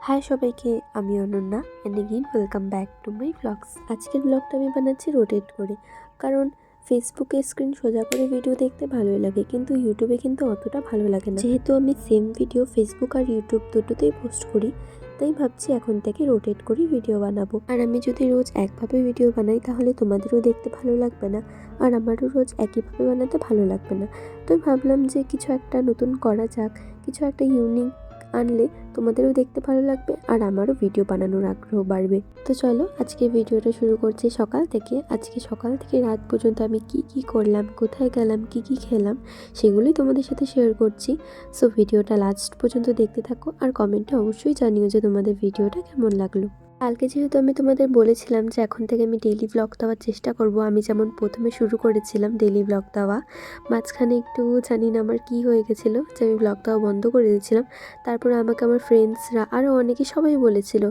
High সবাইকে, আমি Ananya and again welcome back to my blogs. আজকের ব্লগটা আমি বানাচ্ছি রোটেট করে, কারণ ফেসবুকে স্ক্রিন সোজা করে ভিডিও দেখতে ভালোই লাগে, কিন্তু ইউটিউবে কিন্তু অতটা ভালো লাগে না। যেহেতু আমি সেম ভিডিও ফেসবুক আর ইউটিউব দুটোতেই পোস্ট করি, তাই ভাবছি এখন থেকে রোটেট করে ভিডিও বানাবো। আর আমি যদি রোজ একভাবে ভিডিও বানাই তাহলে তোমাদেরও দেখতে ভালো লাগবে না, আর আমারও রোজ একইভাবে বানাতে ভালো লাগবে না। তো ভাবলাম যে কিছু একটা নতুন করা যাক, কিছু একটা ইউনিক আনলে তোমাদেরও দেখতে ভালো লাগবে আর আমারও ভিডিও বানানোর আগ্রহ বাড়বে। তো চলো আজকে ভিডিওটা শুরু করছি সকাল থেকে। আজকে সকাল থেকে রাত পর্যন্ত আমি কি করলাম, কোথায় গেলাম, কি খেলাম, সেগুলোই তোমাদের সাথে শেয়ার করছি। সো ভিডিওটা লাস্ট পর্যন্ত দেখতে থাকো আর কমেন্টে অবশ্যই জানিও যে তোমাদের ভিডিওটা কেমন লাগলো। কালকে যেহেতু আমি তোমাদের বলেছিলাম যে এখন থেকে আমি ডেইলি ব্লগ দেওয়ার চেষ্টা করব, আমি যেমন প্রথমে শুরু করেছিলাম ডেইলি ব্লগ দেওয়া, মাঝখানে একটু জানি না আমার কী হয়ে গেছিলো যে আমি ব্লগ দেওয়া বন্ধ করে দিয়েছিলাম। তারপরে আমাকে আমার ফ্রেন্ডসরা আরও অনেকে সবাই বলেছিল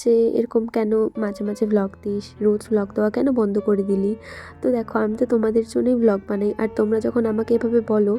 যে এরকম কেন মাঝে মাঝে ব্লগ দিস, রোজ ব্লগ দেওয়া কেন বন্ধ করে দিলি। তো দেখো, আমি তো তোমাদের জন্যই ব্লগ বানাই, আর তোমরা যখন আমাকে এভাবে বলো,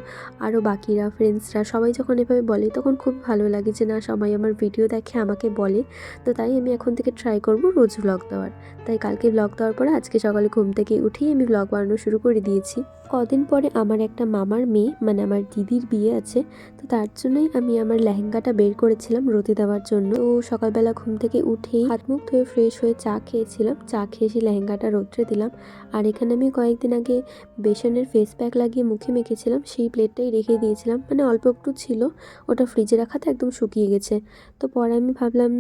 আরও বাকিরা ফ্রেন্ডসরা সবাই যখন এভাবে বলে, তখন খুব ভালো লাগে যে না, সবাই আমার ভিডিও দেখে আমাকে বলে। তো তাই আমি এখন থেকে ট্রাই করব রোজ ব্লগ দেওয়ার। তাই কালকে ব্লগ দেওয়ার পরে আজকে সকালে ঘুম থেকে উঠেই আমি ব্লগ বানানো শুরু করে দিয়েছি। কদিন পরে আমার একটা মামার মেয়ে মানে আমার দিদির বিয়ে আছে, তো তার জন্যই আমি আমার লেহেঙ্গাটা বের করেছিলাম রোদে দেওয়ার জন্য। তো সকালবেলা ঘুম থেকে উঠেই হাত মুখ ধুয়ে ফ্রেশ হয়ে চা খেয়েছিলাম, চা খেয়ে সেই লেহেঙ্গাটা রোদ্রে দিলাম। আর এখানে আমি কয়েকদিন আগে বেসনের ফেস প্যাক লাগিয়ে মুখে মেখেছিলাম, সেই প্লেটটাই রেখে দিয়েছিলাম, মানে অল্প একটু ছিল, ওটা ফ্রিজে রাখাতে একদম শুকিয়ে গেছে। তো পরে আমি ভাবলাম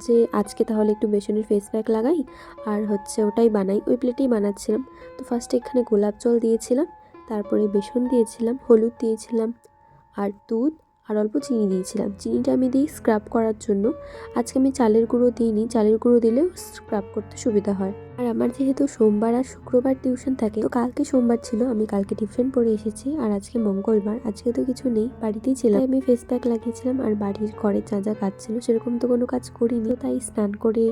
যে আজকে তাহলে একটু বেসনের ফেস প্যাক লাগাই আর ওটাই বানাই, ওই প্লেটেই বানাচ্ছিলাম। তো ফার্স্টে এখানে গোলাপ জল দিয়েছিলাম, তারপরে বেসন দিয়েছিলাম, হলুদ দিয়েছিলাম আর দুধ আর অল্প চিনি দিয়েছিলাম। চিনিটা আমি দিই স্ক্রাব করার জন্য। আজকে আমি চালের গুঁড়ো দিইনি, চালের গুঁড়ো দিলেও স্ক্রাব করতে সুবিধা হয়। আর আমার যেহেতু সোমবার আর শুক্রবার টিউশন থাকে, তো কালকে সোমবার ছিল, আমি কালকে টিফিন পরে এসেছি, আর আজকে মঙ্গলবার, আজকে তো কিছু নেই, বাড়িতেই ছিলাম। আমি ফেস প্যাক লাগিয়েছিলাম আর বাড়ির ঘরে যা যা কাজ ছিল সেরকম তো কোনো কাজ করিনি, তাই স্নান করে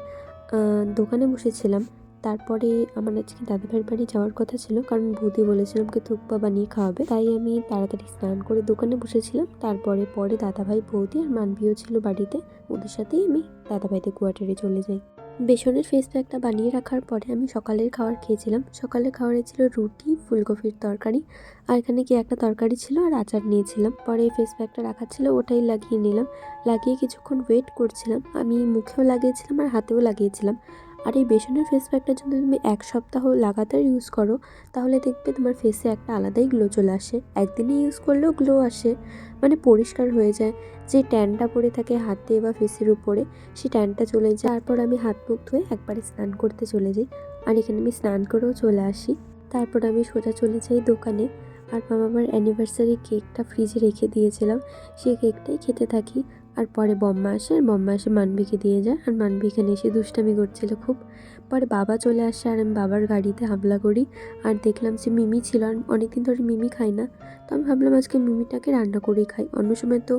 দোকানে বসেছিলাম। তারপরে আমার আজকে দাদাভাইয়ের বাড়ি যাওয়ার কথা ছিল, কারণ বৌদি বলেছিলাম কি থুকপা বানিয়ে খাওয়াবে, তাই আমি তাড়াতাড়ি স্নান করে দোকানে বসেছিলাম। তারপরে দাদাভাই, বৌদি আর মানবিও ছিল বাড়িতে, ওদের সাথেই আমি দাদাভাইদের কোয়ার্টারে চলে যাই। বেসনের ফেস প্যাকটা বানিয়ে রাখার পরে আমি সকালের খাবার খেয়েছিলাম। সকালের খাবারে ছিল রুটি, ফুলকপির তরকারি, আর এখানে কি একটা তরকারি ছিল আর আচার নিয়েছিলাম। পরে ফেস প্যাকটা রাখা ছিল, ওটাই লাগিয়ে নিলাম। লাগিয়ে কিছুক্ষণ ওয়েট করছিলাম, আমি মুখেও লাগিয়েছিলাম আর হাতেও লাগিয়েছিলাম। আর এই বেসনের ফেস প্যাকটা যদি তুমি 1 সপ্তাহ লাগাতার ইউজ করো, তাহলে দেখবে তোমার ফেসে একটা আলাদাই গ্লো চলে আসে। একদিনে ইউজ করলেও গ্লো আসে, মানে পরিষ্কার হয়ে যায়। যে ট্যানটা পড়ে থাকে হাতে বা ফেসের উপরে, সেই ট্যানটা চলে যায়। তারপর আমি হাত মুখ ধুয়ে একবারে স্নান করতে চলে যাই, আর এখানে আমি স্নান করেও চলে আসি। তারপর আমি সোজা চলে যাই দোকানে, আর মামার অ্যানিভার্সারি কেকটা ফ্রিজে রেখে দিয়েছিলাম, সেই কেকটাই খেতে থাকি। আর পরে বম্মা আসে, আর বম্মা এসে মানবিকে দিয়ে যায়, আর মানবি এখানে এসে দুষ্টামি করছিল খুব। পরে বাবা চলে আসে, আর আমি বাবার গাড়িতে হামলা করি, আর দেখলাম যে মিমি ছিল, আর অনেকদিন ধরে মিমি খাই না, তো আমি ভাবলাম আজকে মিমিটাকে রান্না করেই খাই। অন্য সময় তো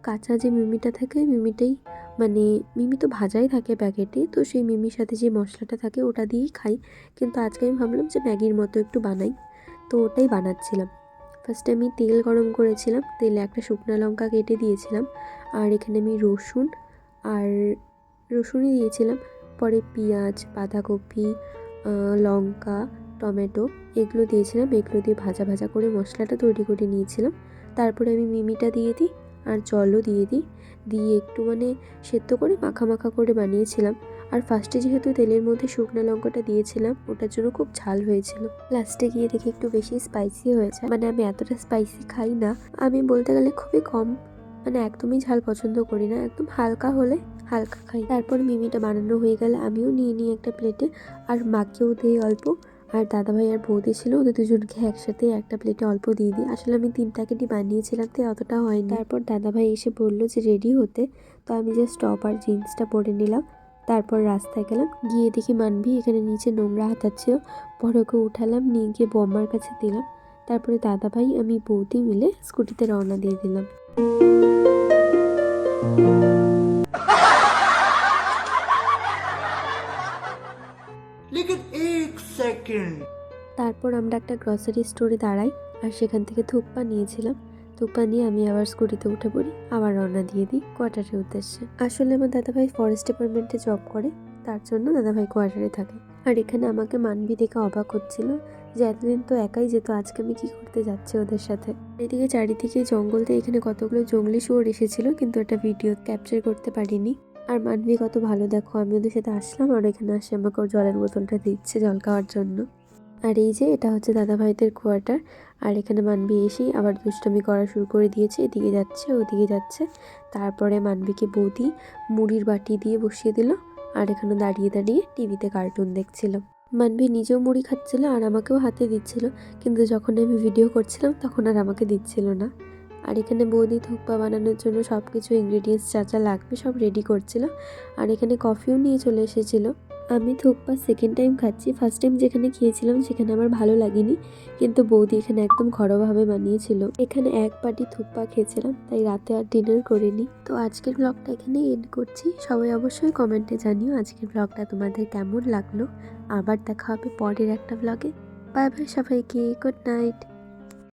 কাঁচা যে মিমিটা থাকে, মিমিটাই মানে মিমি তো ভাজাই থাকে প্যাকেটে, তো সেই মিমির সাথে যে মশলাটা থাকে ওটা দিয়েই খাই। কিন্তু আজকে আমি ভাবলাম যে ম্যাগির মতো একটু বানাই, তো ওটাই বানাচ্ছিলাম। ফার্স্টে আমি তেল গরম করেছিলাম, তেলে একটা শুকনো লঙ্কা কেটে দিয়েছিলাম, আর এখানে আমি রসুনই দিয়েছিলাম। পরে পেঁয়াজ, বাঁধাকপি, লঙ্কা, টমেটো এগুলো দিয়েছিলাম, এগুলো দিয়ে ভাজা ভাজা করে মশলাটা তৈরি করে নিয়েছিলাম। তারপরে আমি মিমিটা দিয়ে দিই আর জলও দিয়ে দিই, দিয়ে একটু মানে সেদ্ধ করে মাখা মাখা করে বানিয়েছিলাম। আর ফার্স্টে যেহেতু তেলের মধ্যে শুকনো লঙ্কাটা দিয়েছিলাম, ওটার জন্য খুব ঝাল হয়েছিল। লাস্টে গিয়ে দেখি একটু বেশি স্পাইসি হয়েছে, মানে আমি এতটা স্পাইসি খাই না, আমি বলতে গেলে খুবই কম, মানে একদমই ঝাল পছন্দ করি না, একদম হালকা হলে হালকা খাই। তারপর মিমিটা বানানো হয়ে গেলে আমিও নিয়ে নিই একটা প্লেটে, আর মাকেও দিই অল্প, আর দাদাভাই আর বৌদি ছিল, ওদের দুজনকে একসাথে একটা প্লেটে অল্প দিয়ে দিই। আসলে আমি 3 প্যাকেটই বানিয়েছিলাম, তো অতটা হয়নি। তারপর দাদাভাই এসে বললো যে রেডি হতে, তো আমি জাস্ট টপ আর জিন্সটা পরে নিলাম। তারপর রাস্তায় গেলাম, গিয়ে দেখি মানবি এখানে নিচে নোংরা হাতাচ্ছিল, পরে ওকে উঠালাম, নিয়ে গিয়ে বম্মার কাছে দিলাম। তারপরে দাদাভাই আমি বৌদি মিলে স্কুটিতে রওনা দিয়ে দিলাম। लेकिन एक सेकंड। তারপর আমরা একটা গ্রসারি স্টোরে দাঁড়াই, আর সেখান থেকে থুকপা নিয়েছিলাম। থুকপা নিয়ে আমি আবার স্কুটিতে উঠে পড়ি, আবার রওনা দিয়ে দিই কোয়ার্টারের উদ্দেশ্যে। আসলে আমার দাদাভাই ফরেস্ট ডিপার্টমেন্টে জব করে, তার জন্য দাদাভাই কোয়ার্টারে থাকে। আর এখানে আমাকে মানবি দেখে অবাক হচ্ছিল যে এতদিন তো একাই যেত, আজকে আমি কি করতে যাচ্ছি ওদের সাথে। এদিকে চারিদিকে জঙ্গল দিয়ে এখানে কতগুলো জঙ্গলি শুয়োর এসেছিল, কিন্তু এটা ভিডিও ক্যাপচার করতে পারিনি। আর মানবি কত ভালো, দেখো আমি ওদের সাথে আসলাম আর এখানে আসে আমাকে ওর জলের বোতলটা দিচ্ছে জল খাওয়ার জন্য। আর এই যে এটা হচ্ছে দাদাভাইদের কোয়ার্টার। আর এখানে মানবি এসেই আবার দুষ্টামি করা শুরু করে দিয়েছে, এদিকে যাচ্ছে ওদিকে যাচ্ছে। তারপরে মানবিকে বৌদি মুড়ির বাটি দিয়ে বসিয়ে দিল, আর এখানে দাঁড়িয়ে দাঁড়িয়ে টিভিতে কার্টুন দেখছিল। মানবি নিজেও মুড়ি খাচ্ছিল আর আমাকেও হাতে দিচ্ছিল, কিন্তু যখন আমি ভিডিও করছিলাম তখন আর আমাকে দিচ্ছিল না। আর এখানে বৌদি থুকপা বানানোর জন্য সব কিছু ইনগ্রেডিয়েন্টস যা যা লাগবে সব রেডি করছিল। আর এখানে কফিও নিয়ে চলে এসেছিলো। আমি থুকপা সেকেন্ড টাইম খাচ্ছি, ফার্স্ট টাইম যেখানে খেয়েছিলাম সেখানে আমার ভালো লাগেনি, কিন্তু বৌদি এখানে একদম ঘরোয়াভাবে বানিয়েছিল। এখানে এক বাটি থুকপা খেয়েছিলাম, তাই রাতে আর ডিনার করিনি। তো আজকের ব্লগটা এখানেই এন্ড করছি। সবাই অবশ্যই কমেন্টে জানিও আজকের ব্লগটা তোমাদের কেমন লাগলো। আবার দেখা হবে পরের একটা ব্লগে। বাই বাই সবাইকে, গুড নাইট।